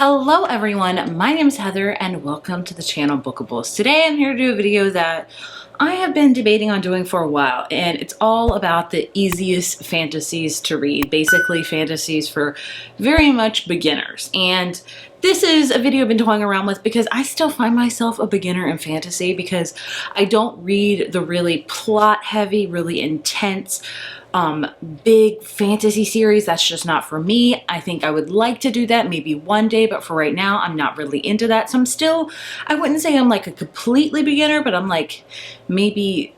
Hello everyone, my name is Heather and welcome to the channel Bookables. Today I'm here to do a video that I have been debating on doing for a while, and it's all about the easiest fantasies to read. Basically fantasies for very much beginners. And this is a video I've been toying around with because I still find myself a beginner in fantasy because I don't read the really plot heavy, really intense, big fantasy series. That's just not for me. I think I would like to do that maybe one day, but for right now, I'm not really into that. So I'm still, I wouldn't say I'm like a completely beginner, but I'm like maybe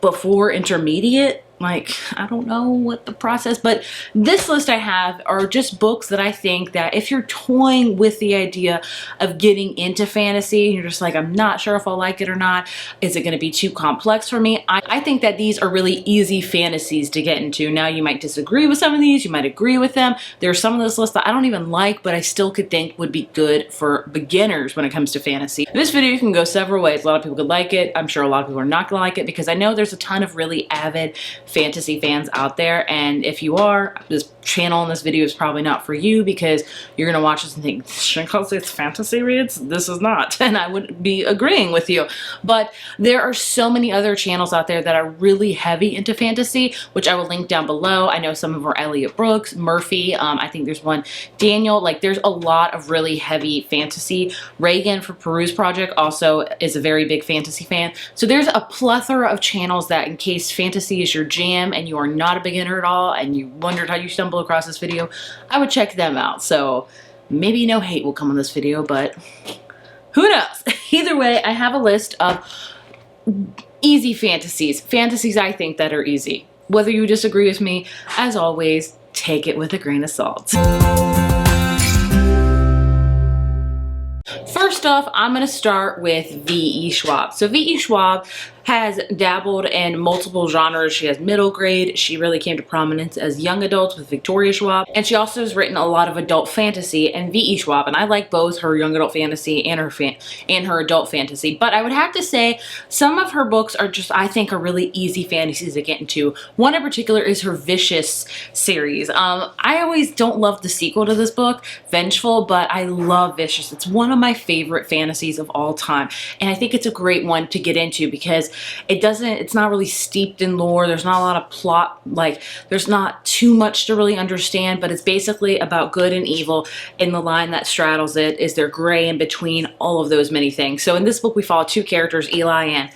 before intermediate. Like, I don't know what the process, but this list I have are just books that I think that if you're toying with the idea of getting into fantasy and you're just like, I'm not sure if I'll like it or not, is it going to be too complex for me? I think that these are really easy fantasies to get into. Now, you might disagree with some of these, you might agree with them. There are some of this list that I don't even like, but I still could think would be good for beginners when it comes to fantasy. This video can go several ways. A lot of people could like it. I'm sure a lot of people are not going to like it because I know there's a ton of really avid fantasy fans out there, and if you are, this channel and this video is probably not for you because you're gonna watch this and think, because it's fantasy reads, this is not, and I would be agreeing with you. But there are so many other channels out there that are really heavy into fantasy, which I will link down below. I know some of them are Elliot Brooks, Murphy, I think there's one, Daniel. Like, there's a lot of really heavy fantasy. Reagan for Peruse Project also is a very big fantasy fan. So there's a plethora of channels that, in case fantasy is your jam and you are not a beginner at all and you wondered how you stumbled across this video, I would check them out. So maybe no hate will come on this video, but who knows? Either way, I have a list of easy fantasies I think that are easy. Whether you disagree with me, as always, take it with a grain of salt. First off, I'm going to start with V.E. Schwab. So V.E. Schwab has dabbled in multiple genres. She has middle grade. She really came to prominence as young adult with Victoria Schwab. And she also has written a lot of adult fantasy and V.E. Schwab. And I like both her young adult fantasy and her adult fantasy. But I would have to say some of her books are just, I think, are really easy fantasies to get into. One in particular is her Vicious series. I always don't love the sequel to this book, Vengeful, but I love Vicious. It's one of my favorite fantasies of all time. And I think it's a great one to get into because it's not really steeped in lore. There's not a lot of plot, like there's not too much to really understand, but it's basically about good and evil, and the line that straddles it is there gray in between all of those many things. So in this book we follow two characters, Eli and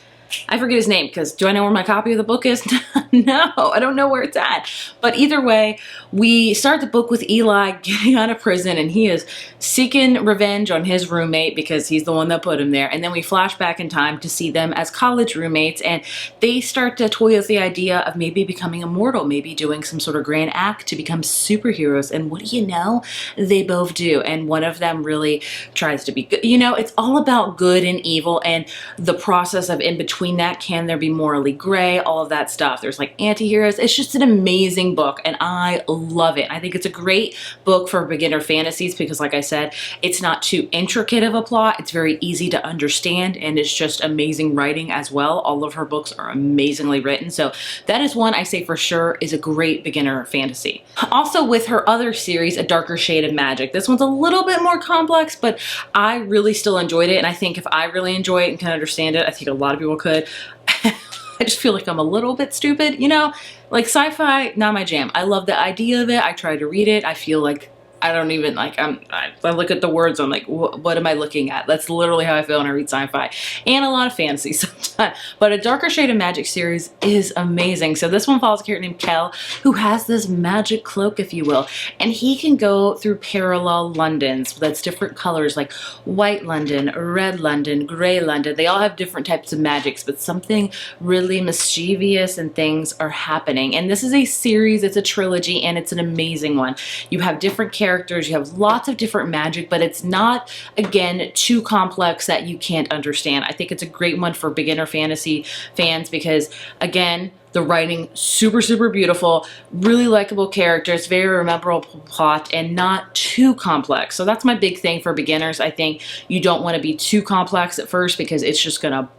I forget his name because do I know where my copy of the book is? No, I don't know where it's at. But either way, we start the book with Eli getting out of prison and he is seeking revenge on his roommate because he's the one that put him there. And then we flash back in time to see them as college roommates, and they start to toy with the idea of maybe becoming immortal, maybe doing some sort of grand act to become superheroes. And what do you know? They both do. And one of them really tries to be good. You know, it's all about good and evil and the process of in between that, can there be morally gray, all of that stuff. There's like anti-heroes. It's just an amazing book and I love it. I think it's a great book for beginner fantasies because, like I said, it's not too intricate of a plot. It's very easy to understand and it's just amazing writing as well. All of her books are amazingly written. So that is one I say for sure is a great beginner fantasy. Also with her other series, A Darker Shade of Magic. This one's a little bit more complex, but I really still enjoyed it. And I think if I really enjoy it and can understand it, I think a lot of people could. I just feel like I'm a little bit stupid, you know, like sci-fi, not my jam. I love the idea of it. I try to read it. I feel like I don't even like, I look at the words, I'm like, what am I looking at? That's literally how I feel when I read sci-fi and a lot of fantasy sometimes. But A Darker Shade of Magic series is amazing. So this one follows a character named Kel who has this magic cloak, if you will, and he can go through parallel Londons that's different colors, like white London, red London, gray London. They all have different types of magics, but something really mischievous and things are happening. And this is a series, it's a trilogy, and it's an amazing one. You have different characters, you have lots of different magic, but it's not, again, too complex that you can't understand. I think it's a great one for beginner fantasy fans because, again, The writing, super, super beautiful, really likable characters, very memorable plot, and not too complex. So that's my big thing for beginners. I think you don't want to be too complex at first because it's just gonna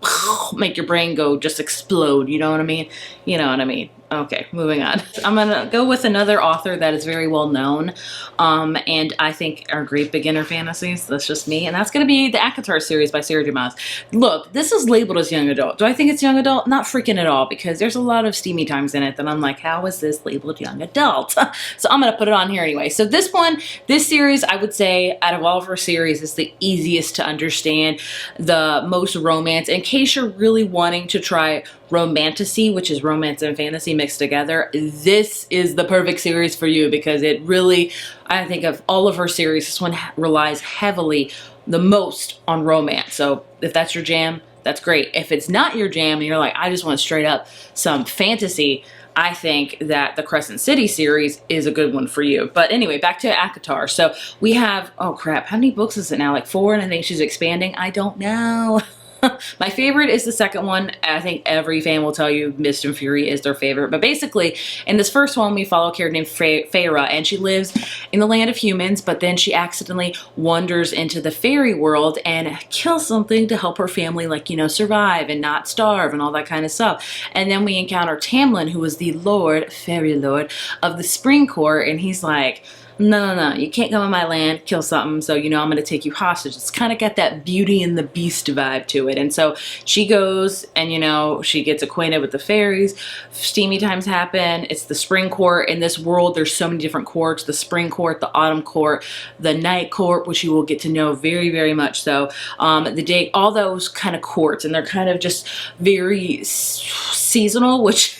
make your brain go just explode. You know what I mean? You know what I mean? Okay, moving on. I'm gonna go with another author that is very well known, and I think are great beginner fantasies. That's just me, and that's gonna be the ACOTAR series by Sarah J. Maas. Look, this is labeled as young adult. Do I think it's young adult? Not freaking at all, because there's a lot of steamy times in it that I'm like, how is this labeled young adult? So I'm gonna put it on here anyway. So this series, I would say, out of all of her series, is the easiest to understand, the most romance. In case you're really wanting to try romantasy, which is romance and fantasy mixed together, this is the perfect series for you, because it really, I think of all of her series, this one relies heavily the most on romance. So if that's your jam, that's great. If it's not your jam and you're like, I just want straight up some fantasy, I think that the Crescent City series is a good one for you. But anyway, back to ACOTAR. So we have, oh crap, how many books is it now? Like 4, and I think she's expanding. I don't know. My favorite is the second one. I think every fan will tell you Mist and Fury is their favorite. But basically, in this first one, we follow a character named Feyre, and she lives in the land of humans, but then she accidentally wanders into the fairy world and kills something to help her family, like, you know, survive and not starve and all that kind of stuff. And then we encounter Tamlin, who is the fairy lord of the Spring Court, and he's like, no, you can't come in my land, kill something, so, you know, I'm going to take you hostage. It's kind of got that Beauty and the Beast vibe to it. And so she goes and, you know, she gets acquainted with the fairies. Steamy times happen. It's the Spring Court. In this world, there's so many different courts. The Spring Court, the Autumn Court, the Night Court, which you will get to know very, very much so. All those kind of courts, and they're kind of just very seasonal, which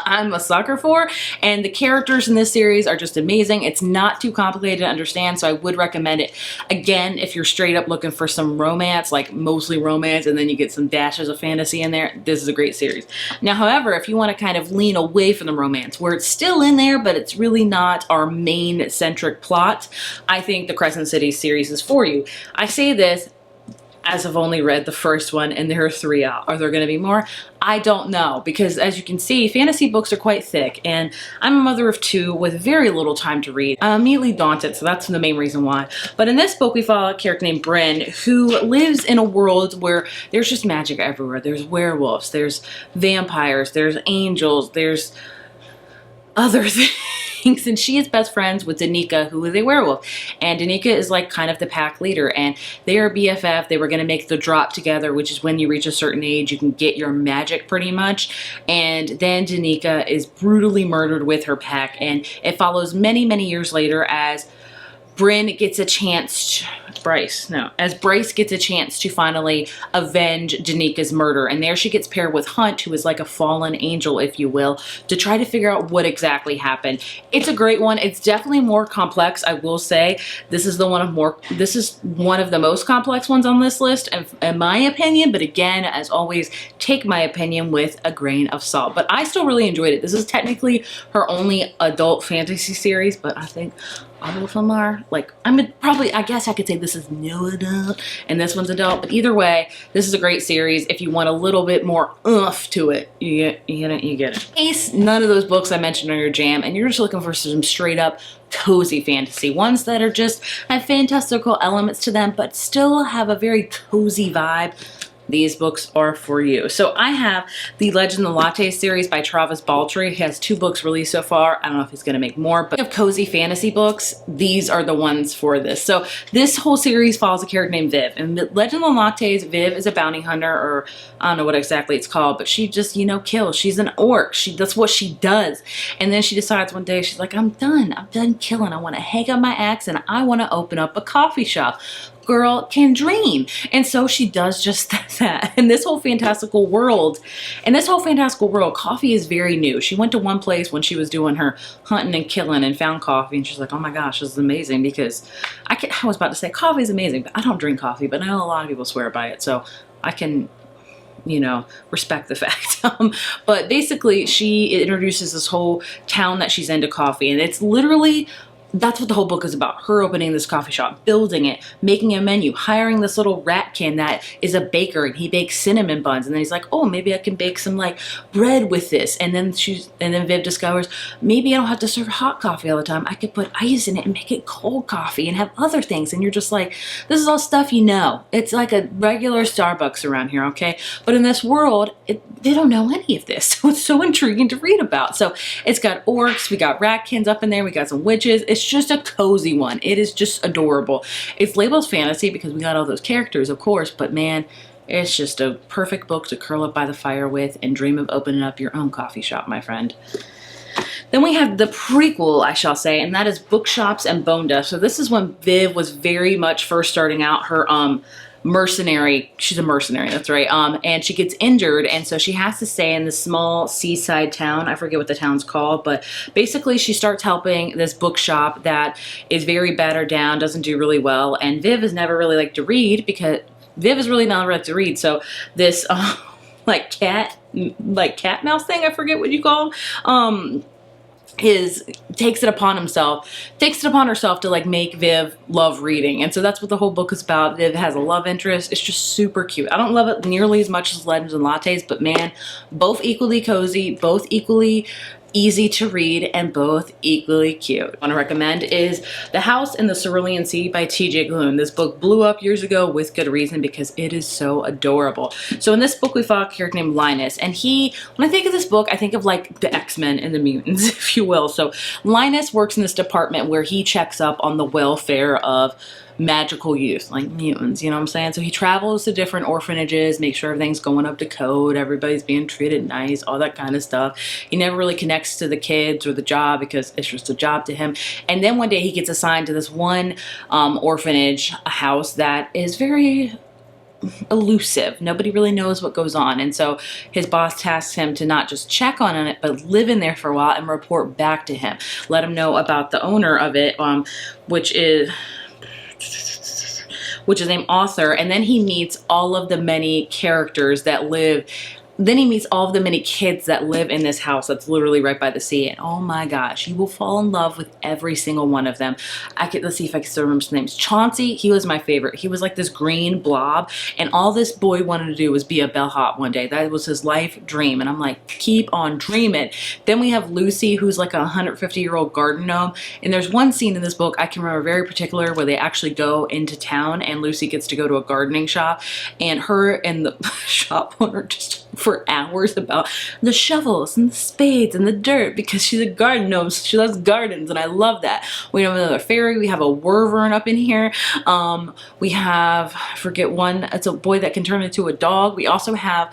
I'm a sucker for, and the characters in this series are just amazing. It's not too complicated to understand, so I would recommend it. Again, if you're straight up looking for some romance, like mostly romance, and then you get some dashes of fantasy in there, this is a great series. Now, however, if you want to kind of lean away from the romance, where it's still in there, but it's really not our main centric plot, I think the Crescent City series is for you. I say this as I've only read the first one, and there are 3 out. Are there going to be more? I don't know, because as you can see, fantasy books are quite thick, and I'm a mother of 2 with very little time to read. I'm immediately daunted, so that's the main reason why. But in this book, we follow a character named Bryn, who lives in a world where there's just magic everywhere. There's werewolves, there's vampires, there's angels, there's other things. And she is best friends with Danica, who is a werewolf. And Danica is like kind of the pack leader, and they are BFF. They were going to make the drop together, which is when you reach a certain age, you can get your magic pretty much. And then Danica is brutally murdered with her pack, and it follows many, many years later as Bryn gets a chance as Bryce gets a chance to finally avenge Danica's murder. And there she gets paired with Hunt, who is like a fallen angel, if you will, to try to figure out what exactly happened. It's a great one. It's definitely more complex, I will say. This is one of the most complex ones on this list, in my opinion. But again, as always, take my opinion with a grain of salt. But I still really enjoyed it. This is technically her only adult fantasy series, but I think all of them are, like, I guess I could say this is no adult and this one's adult, but either way, this is a great series. If you want a little bit more oomph to it, you get it. In case none of those books I mentioned are your jam, and you're just looking for some straight up cozy fantasy, ones that are just have fantastical elements to them, but still have a very cozy vibe, these books are for you. So I have the Legend of the Latte series by Travis Baltry. He has 2 books released so far. I don't know if he's going to make more, but of cozy fantasy books, these are the ones for this. So this whole series follows a character named Viv. And Legend of the Lattes, Viv is a bounty hunter, or I don't know what exactly it's called, but she just, you know, kills. She's an orc. That's what she does. And then she decides one day, she's like, I'm done killing. I want to hang up my axe and I want to open up a coffee shop. Girl can dream. And so she does just that. In this whole fantastical world, coffee is very new. She went to one place when she was doing her hunting and killing and found coffee, and she's like, oh my gosh, this is amazing, because I was about to say coffee is amazing, but I don't drink coffee, but I know a lot of people swear by it, so I can, you know, respect the fact. But basically she introduces this whole town that she's into coffee, and it's literally that's what the whole book is about. Her opening this coffee shop, building it, making a menu, hiring this little ratkin that is a baker, and he bakes cinnamon buns. And then he's like, oh, maybe I can bake some like bread with this. And then Viv discovers, maybe I don't have to serve hot coffee all the time. I could put ice in it and make it cold coffee and have other things. And you're just like, this is all stuff you know. It's like a regular Starbucks around here, okay? But in this world, they don't know any of this. So it's so intriguing to read about. So it's got orcs, we got ratkins up in there, we got some witches. It's just a cozy one. It is just adorable. It's labeled as fantasy because we got all those characters, of course, but man, it's just a perfect book to curl up by the fire with and dream of opening up your own coffee shop, my friend. Then we have the prequel, I shall say, and that is Bookshops and Bone Dust. So this is when Viv was very much first starting out her mercenary. She's a mercenary, that's right. And she gets injured, and so she has to stay in this small seaside town. I forget what the town's called, but basically she starts helping this bookshop that is very battered down, doesn't do really well, and Viv has never really liked to read because Viv is really not liked to read. So this like cat mouse thing, I forget what you call them, takes it upon herself to like make Viv love reading. And so that's what the whole book is about. Viv has a love interest. It's just super cute. I don't love it nearly as much as Legends and Lattes, but man, both equally cozy, both equally easy to read, and both equally cute. I want to recommend is The House in the Cerulean Sea by TJ Klune. This book blew up years ago with good reason because it is so adorable. So in this book we follow a character named Linus, and when I think of this book, I think of like the X-Men and the mutants, if you will. So Linus works in this department where he checks up on the welfare of magical youth, like mutants, you know what I'm saying? So he travels to different orphanages, makes sure everything's going up to code, everybody's being treated nice, all that kind of stuff. He never really connects to the kids or the job because it's just a job to him. And then one day he gets assigned to this one orphanage, a house that is very elusive. Nobody really knows what goes on. And so his boss tasks him to not just check on it, but live in there for a while and report back to him. Let him know about the owner of it, which is named Author. And then he meets all of the many characters that live. Then he meets all of the many kids that live in this house that's literally right by the sea. And oh my gosh, you will fall in love with every single one of them. Let's see if I can still remember his names. Chauncey, he was my favorite. He was like this green blob. And all this boy wanted to do was be a bellhop one day. That was his life dream. And I'm like, keep on dreaming. Then we have Lucy, who's like a 150-year-old garden gnome. And there's one scene in this book I can remember very particular where they actually go into town and Lucy gets to go to a gardening shop. And her and the shop owner just for hours about the shovels and the spades and the dirt because she's a garden gnome. She loves gardens, and I love that. We have another fairy. We have a wyvern up in here. We have, I forget one, it's a boy that can turn into a dog. We also have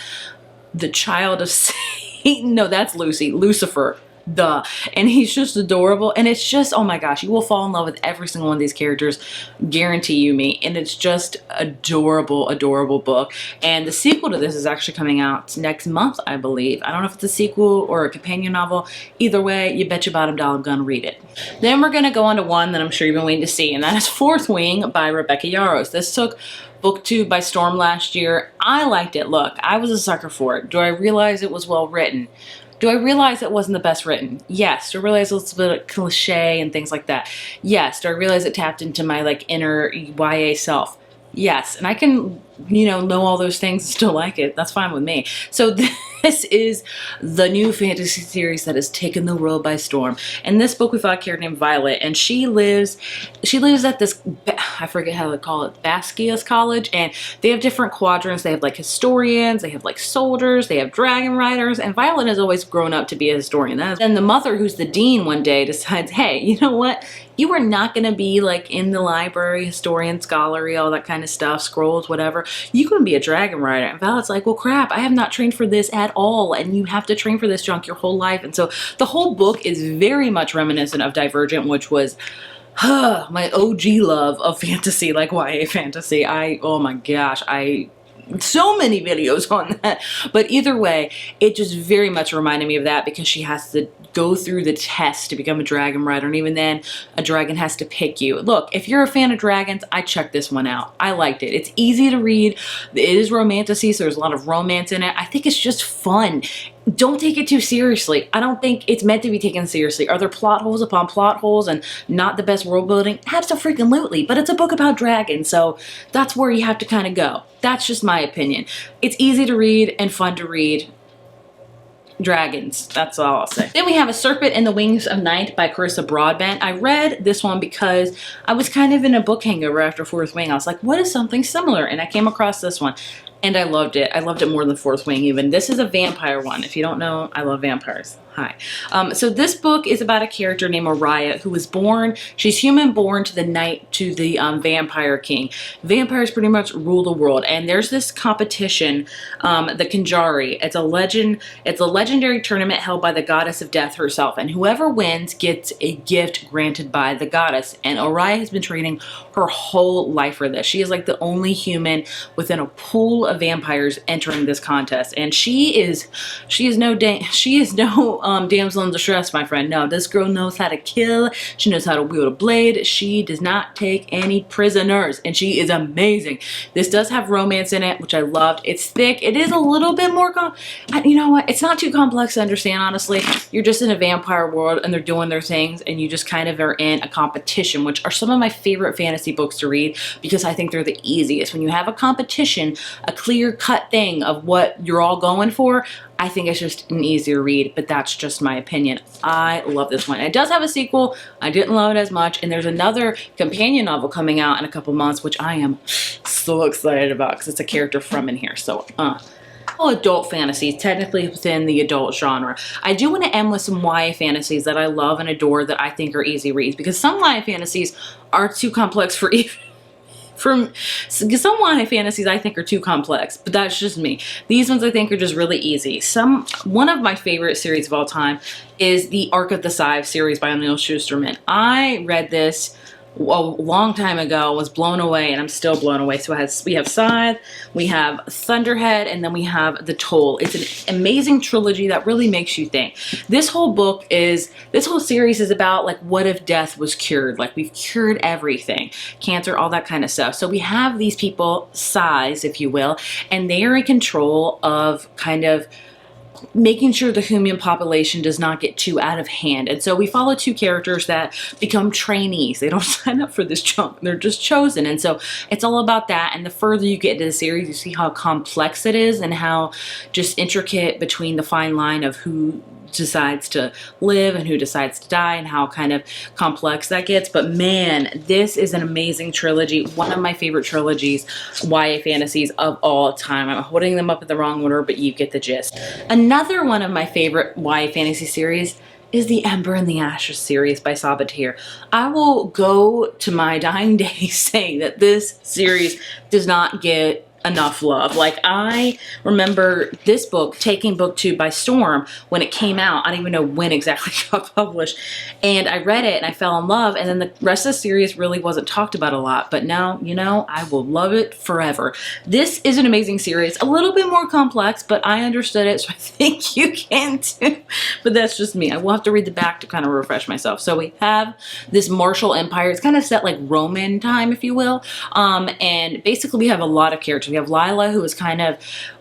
the child of Satan. No, that's Lucy. Lucifer. Duh. And he's just adorable, and it's just, oh my gosh, you will fall in love with every single one of these characters, guarantee you me. And it's just adorable book. And the sequel to this is actually coming out next month, I believe. I don't know if it's a sequel or a companion novel. Either way, you bet your bottom dollar I'm gonna read it. Then we're gonna go on to one that I'm sure you've been waiting to see, and that is Fourth Wing by Rebecca Yarros. This took BookTube by storm last year. I liked it. Look, I was a sucker for it. Do I realize it was well written? Do I realize it wasn't the best written? Yes. Do I realize it was a bit of cliche and things like that? Yes. Do I realize it tapped into my like inner YA self? Yes. And I can, know all those things and still like it. That's fine with me. So this is the new fantasy series that has taken the world by storm. In this book, we found a character named Violet, and she lives at this, I forget how to call it, Basquia's college, and they have different quadrants. They have like historians, they have like soldiers, they have dragon riders, and Violet has always grown up to be a historian. And the mother, who's the dean, one day decides, hey, you know what? You are not going to be like in the library, historian, scholarly, all that kind of stuff, scrolls, whatever. You're going to be a dragon rider. And Violet's like, well, crap, I have not trained for this at all. And you have to train for this junk your whole life. And so the whole book is very much reminiscent of Divergent, which was my OG love of fantasy, like YA fantasy. Oh my gosh, so many videos on that. But either way, it just very much reminded me of that because she has to go through the test to become a dragon rider, and even then a dragon has to pick you. Look, if you're a fan of dragons, I checked this one out. I liked it. It's easy to read. It is romantasy, so there's a lot of romance in it. I think it's just fun. don't take it too seriously. I don't think it's meant to be taken seriously. Are there plot holes upon plot holes and not the best world building? Absolutely. But it's a book about dragons, so that's where you have to kind of go. That's just my opinion. It's easy to read and fun to read. Dragons, that's all I'll say. Then we have A Serpent in the Wings of Night by Carissa Broadbent. I read this one because I was kind of in a book hangover after Fourth Wing. I was like, what is something similar? And I came across this one. And I loved it. I loved it more than Fourth Wing even. This is a vampire one. If you don't know, I love vampires. Hi. So this book is about a character named Oriah who was born, she's human born to the vampire king. Vampires pretty much rule the world. And there's this competition, the Kinjari. It's a legendary tournament held by the goddess of death herself. And whoever wins gets a gift granted by the goddess. And Oriah has been training her whole life for this. She is like the only human within a pool of vampires entering this contest. And she is no damsel in distress, my friend. No, this girl knows how to kill. She knows how to wield a blade. She does not take any prisoners, and she is amazing. This does have romance in it, which I loved. It's thick. It is a little bit more, you know what? It's not too complex to understand, honestly. You're just in a vampire world, and they're doing their things, and you just kind of are in a competition, which are some of my favorite fantasy books to read because I think they're the easiest. When you have a competition, a clear-cut thing of what you're all going for, I think it's just an easier read, but that's just my opinion. I love this one. It does have a sequel. I didn't love it as much, and there's another companion novel coming out in a couple months, which I am so excited about because it's a character from in here. So, all adult fantasies, technically within the adult genre. I do want to end with some YA fantasies that I love and adore that I think are easy reads, because some YA fantasies are too complex for even some YA fantasies I think are too complex, but that's just me. These ones I think are just really easy. One of my favorite series of all time is the Arc of the Scythe series by Neil Shusterman. I read this a long time ago, was blown away, and I'm still blown away. So we have Scythe, we have Thunderhead, and then we have The Toll. It's an amazing trilogy that really makes you think. This whole series is about, like, what if death was cured? Like, we've cured everything, cancer, all that kind of stuff. So we have these people, Scythes, if you will, and they are in control of kind of making sure the human population does not get too out of hand. And so we follow two characters that become trainees. They don't sign up for this junk. They're just chosen. And so it's all about that. And the further you get into the series, you see how complex it is and how just intricate between the fine line of who decides to live and who decides to die and how kind of complex that gets. But man, this is an amazing trilogy. One of my favorite trilogies, YA fantasies of all time. I'm holding them up in the wrong order, but you get the gist. Another one of my favorite YA fantasy series is the Ember and the Ashes series by Sabatir. I will go to my dying day saying that this series does not get enough love. Like, I remember this book taking book 2 by storm when it came out. I don't even know when exactly it got published. And I read it and I fell in love, and then the rest of the series really wasn't talked about a lot. But now, you know, I will love it forever. This is an amazing series. A little bit more complex, but I understood it, so I think you can too. But that's just me. I will have to read the back to kind of refresh myself. So we have this martial empire. It's kind of set like Roman time, if you will. And basically we have a lot of characters. We have Lila, who is kind of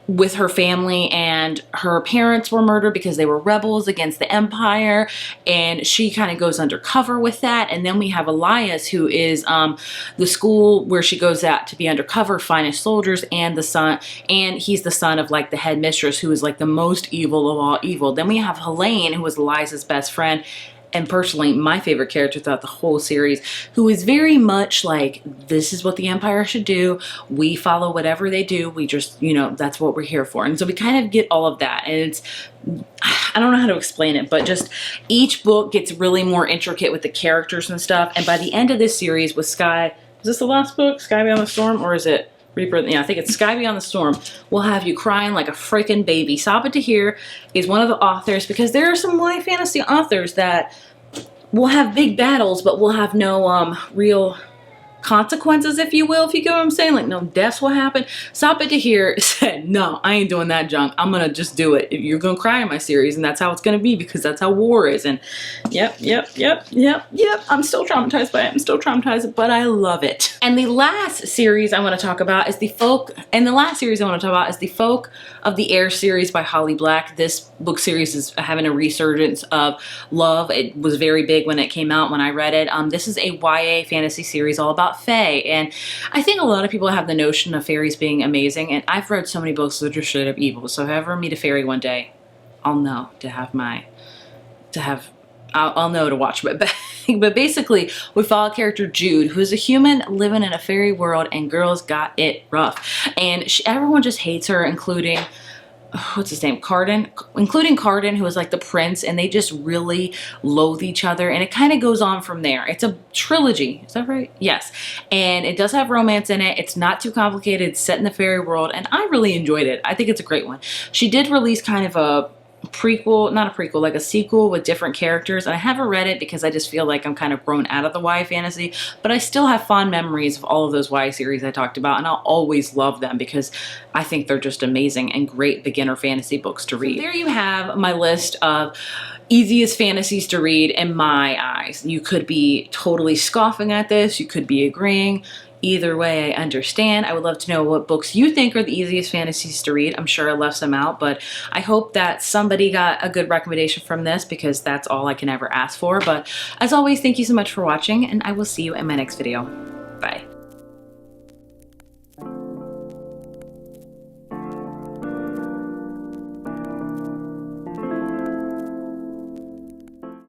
with her family, and her parents were murdered because they were rebels against the empire, and she kind of goes undercover with that. And then we have Elias, who is the school where she goes out to be undercover, finest soldiers, and he's the son of like the headmistress, who is like the most evil of all evil. Then we have Helene, who was Elias's best friend, and personally my favorite character throughout the whole series, who is very much like, this is what the Empire should do. We follow whatever they do. We just, you know, that's what we're here for. And so we kind of get all of that. And it's, I don't know how to explain it, but just each book gets really more intricate with the characters and stuff. And by the end of this series with Sky, is this the last book, Sky Beyond the Storm, or is it Rebirth? Yeah, I think it's Sky Beyond the Storm. Will have you crying like a freaking baby. Sabatir is one of the authors, because there are some YA fantasy authors that will have big battles, but will have no real consequences, if you will, if you get what I'm saying. Like, no deaths will happen. Stop It to Hear said, no, I ain't doing that junk. I'm gonna just do it. You're gonna cry in my series, and that's how it's gonna be, because that's how war is. And yep. I'm still traumatized by it. I'm still traumatized, but I love it. And the last series I want to talk about is the Folk of the Air series by Holly Black. This book series is having a resurgence of love. It was very big when it came out, when I read it. This is a YA fantasy series all about fae, and I think a lot of people have the notion of fairies being amazing, and I've read so many books that are straight up evil. So if I ever meet a fairy one day, I'll know I'll know to watch. But basically, we follow character Jude, who's a human living in a fairy world, and girls got it rough. And everyone just hates her, including, what's his name, Carden, who is like the prince, and they just really loathe each other, and it kind of goes on from there. It's a trilogy, is that right? Yes. And it does have romance in it. It's not too complicated. It's set in the fairy world, and I really enjoyed it. I think it's a great one. She did release kind of a prequel, not a prequel, like a sequel with different characters, and I haven't read it because I just feel like I'm kind of grown out of the YA fantasy, but I still have fond memories of all of those YA series I talked about, and I'll always love them because I think they're just amazing and great beginner fantasy books to read. So there you have my list of easiest fantasies to read in my eyes. You could be totally scoffing at this, you could be agreeing. Either way, I understand. I would love to know what books you think are the easiest fantasies to read. I'm sure I left some out, but I hope that somebody got a good recommendation from this, because that's all I can ever ask for. But as always, thank you so much for watching, and I will see you in my next video.